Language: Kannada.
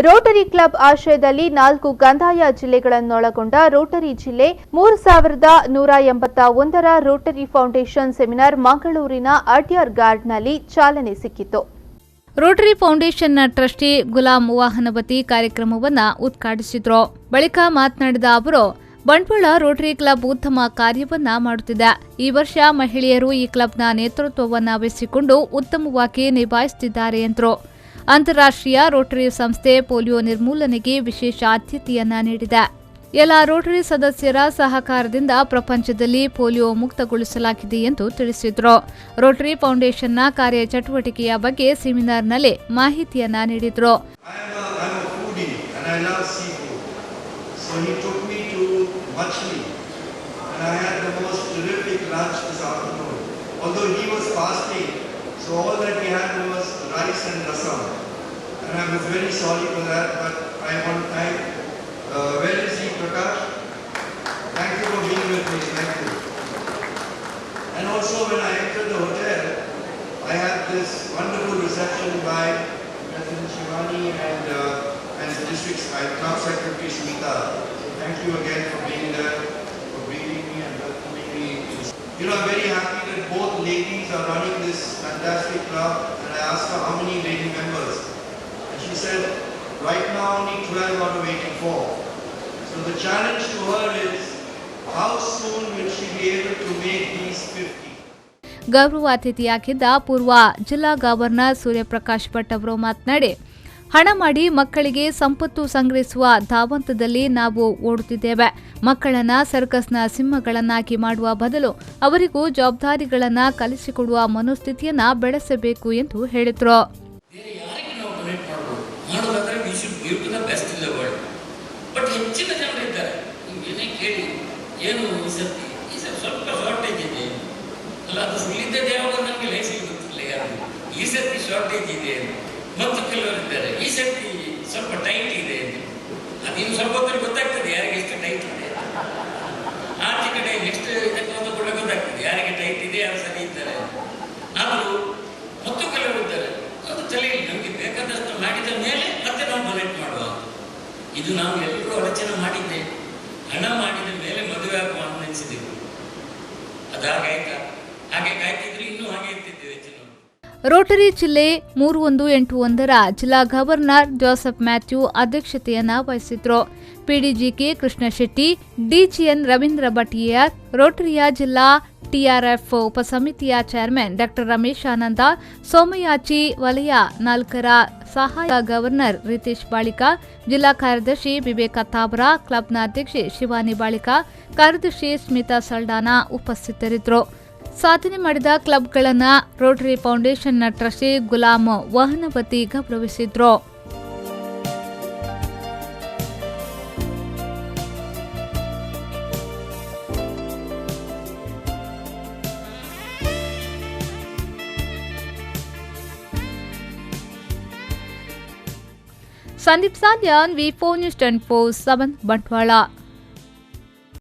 ರೋಟರಿ ಕ್ಲಬ್ ಆಶ್ರಯದಲ್ಲಿ 4 ಕಂದಾಯ ಜಿಲ್ಲೆಗಳನ್ನೊಳಗೊಂಡ ರೋಟರಿ ಜಿಲ್ಲೆ 3181ರ ರೋಟರಿ ಫೌಂಡೇಶನ್ ಸೆಮಿನಾರ್ ಮಂಗಳೂರಿನ ಅಡ್ಯಾರ್ ಗಾರ್ಡ್ನಲ್ಲಿ ಚಾಲನೆ ಸಿಕ್ಕಿತು. ರೋಟರಿ ಫೌಂಡೇಶನ್ನ ಟ್ರಸ್ಟಿ ಗುಲಾಂ ವಾಹನವತಿ ಕಾರ್ಯಕ್ರಮವನ್ನು ಉದ್ಘಾಟಿಸಿದರು. ಬಳಿಕ ಮಾತನಾಡಿದ ಅವರು, ಬಂಟ್ವಾಳ ರೋಟರಿ ಕ್ಲಬ್ ಉತ್ತಮ ಕಾರ್ಯವನ್ನ ಮಾಡುತ್ತಿದೆ. ಈ ವರ್ಷ ಮಹಿಳೆಯರು ಈ ಕ್ಲಬ್ನ ನೇತೃತ್ವವನ್ನು ವಹಿಸಿಕೊಂಡು ಉತ್ತಮವಾಗಿ ನಿಭಾಯಿಸುತ್ತಿದ್ದಾರೆ ಎಂದರು. ಅಂತಾರಾಷ್ಟ್ರೀಯ ರೋಟರಿ ಸಂಸ್ಥೆ ಪೋಲಿಯೋ ನಿರ್ಮೂಲನೆಗೆ ವಿಶೇಷ ಆದ್ಯತೆಯನ್ನ ನೀಡಿದೆ. ಎಲ್ಲ ರೋಟರಿ ಸದಸ್ಯರ ಸಹಕಾರದಿಂದ ಪ್ರಪಂಚದಲ್ಲಿ ಪೋಲಿಯೋ ಮುಕ್ತಗೊಳಿಸಲಾಗಿದೆ ಎಂದು ತಿಳಿಸಿದರು. ರೋಟರಿ ಫೌಂಡೇಶನ್ನ ಕಾರ್ಯಚಟುವಟಿಕೆಯ ಬಗ್ಗೆ ಸೆಮಿನಾರ್ನಲ್ಲಿ ಮಾಹಿತಿಯನ್ನ ನೀಡಿದರು. So all that we had was rice and rasam, and I was very sorry for that. But I want to thank. Where is he, Prakash? Thank you for being with me. Thank you. And also, when I entered the hotel, I had this wonderful reception by President Shivani and the district club secretary Smita. So thank you again for being there, for greeting me and welcoming me. You know, I'm very happy that both ladies are running this fantastic club, and I asked her how many lady members, and she said right now only 12 out of 84. So the challenge to her is how soon will she be able to make these 50. ಗೌರವ ಅತಿಥಿಯಾಗಿದ್ದ ಪೂರ್ವ ಜಿಲ್ಲಾ ಗವರ್ನರ್ ಸೂರ್ಯಪ್ರಕಾಶ್ ಭಟ್ ಅವರು ಮಾತನಾಡಿ, ಹಣ ಮಾಡಿ ಮಕ್ಕಳಿಗೆ ಸಂಪತ್ತು ಸಂಗ್ರಹಿಸುವ ಧಾವಂತದಲ್ಲಿ ನಾವು ಓಡುತ್ತಿದ್ದೇವೆ. ಮಕ್ಕಳನ್ನ ಸರ್ಕಸ್ನ ಸಿಂಹಗಳನ್ನಾಗಿ ಮಾಡುವ ಬದಲು ಅವರಿಗೂ ಜವಾಬ್ದಾರಿಗಳನ್ನ ಕಲಿಸಿಕೊಡುವ ಮನೋಸ್ಥಿತಿಯನ್ನ ಬೆಳೆಸಬೇಕು ಎಂದು ಹೇಳಿದರು. ಮತ್ತು ಕೆಲವರಿದ್ದಾರೆ ಈ ಸರ್ತಿ ಸ್ವಲ್ಪ ಟೈಟ್ ಇದೆ, ಅದೇನು ಸ್ವಲ್ಪ ಹೊತ್ತಲ್ಲಿ ಗೊತ್ತಾಗ್ತದೆ ಯಾರಿಗೆ ಎಷ್ಟು ಟೈಟ್ ಇದೆ. ಆರ್ಥಿಕ ಟೈಟ್ ನೆಕ್ಸ್ಟ್ ಇದಕ್ಕೆ ಒಂದು ಕೂಡ ಗೊತ್ತಾಗ್ತದೆ ಯಾರಿಗೆ ಟೈಟ್ ಇದೆ, ಯಾರು ಸರಿ ಇದ್ದಾರೆ. ಆದರೂ ಮತ್ತು ಕೆಲವರಿದ್ದಾರೆ ಅದು ತಲೆಯಲ್ಲಿ ನಮಗೆ ಬೇಕಾದಷ್ಟು ಮಾಡಿದ ಮೇಲೆ ಮತ್ತೆ ನಾವು ಡೊನೇಟ್ ಮಾಡುವ. ಇದು ನಾವು ಎಲ್ಲರೂ ಆಲೋಚನೆ ಮಾಡಿದ್ದೆ. ಹಣ ಮಾಡಿದ ಮೇಲೆ ಮದುವೆ ಆಗುವ ಅನಿಸಿದೆವು. ಅದು ಹಾಗಾಯ್ತಾ? ಹಾಗೆ ಕಾಯ್ತಿದ್ರು ಇನ್ನೂ ಹಾಗೆ ಇರ್ತಿದ್ದೇವೆ. ರೋಟರಿ ಜಿಲ್ಲೆ 3181ರ ಜಿಲ್ಲಾ ಗವರ್ನರ್ ಜೋಸೆಫ್ ಮ್ಯಾಥ್ಯೂ ಅಧ್ಯಕ್ಷತೆಯನ್ನ ವಹಿಸಿದ್ರು. ಪಿಡಿಜಿಕೆ ಕೃಷ್ಣ ಶೆಟ್ಟಿ, ಡಿಜಿಎನ್ ರವೀಂದ್ರ ಭಟಿಯಾರ್, ರೋಟರಿಯ ಜಿಲ್ಲಾ ಟಿಆರ್ಎಫ್ ಉಪಸಮಿತಿಯ ಚೇರ್ಮನ್ ಡಾ ರಮೇಶ್ ಆನಂದ, ಸೋಮಯಾಜಿ ವಲಯ 4ರ ಸಹಾಯಕ ಗವರ್ನರ್ ರಿತೇಶ್ ಬಾಳಿಕ, ಜಿಲ್ಲಾ ಕಾರ್ಯದರ್ಶಿ ವಿವೇಕ ತಾಬ್ರಾ, ಕ್ಲಬ್ನ ಅಧ್ಯಕ್ಷೆ ಶಿವಾನಿ ಬಾಳಿಕ, ಕಾರ್ಯದರ್ಶಿ ಸ್ಮಿತಾ ಸಲ್ಡಾನಾ ಉಪಸ್ಥಿತರಿದ್ದರು. ಸಾಧನೆ ಮಾಡಿದ ಕ್ಲಬ್ಗಳನ್ನು ರೋಟರಿ ಫೌಂಡೇಶನ್ನ ಟ್ರಸ್ಟಿ ಗುಲಾಂ ವಾಹನವತಿ ಗೌರವಿಸಿದ್ರು. ಸಂದೀಪ್ ಸಾಲ್ಯಾನ್, ವಿ4 ನ್ಯೂಸ್ 24/7 ಬಂಟ್ವಾಳ.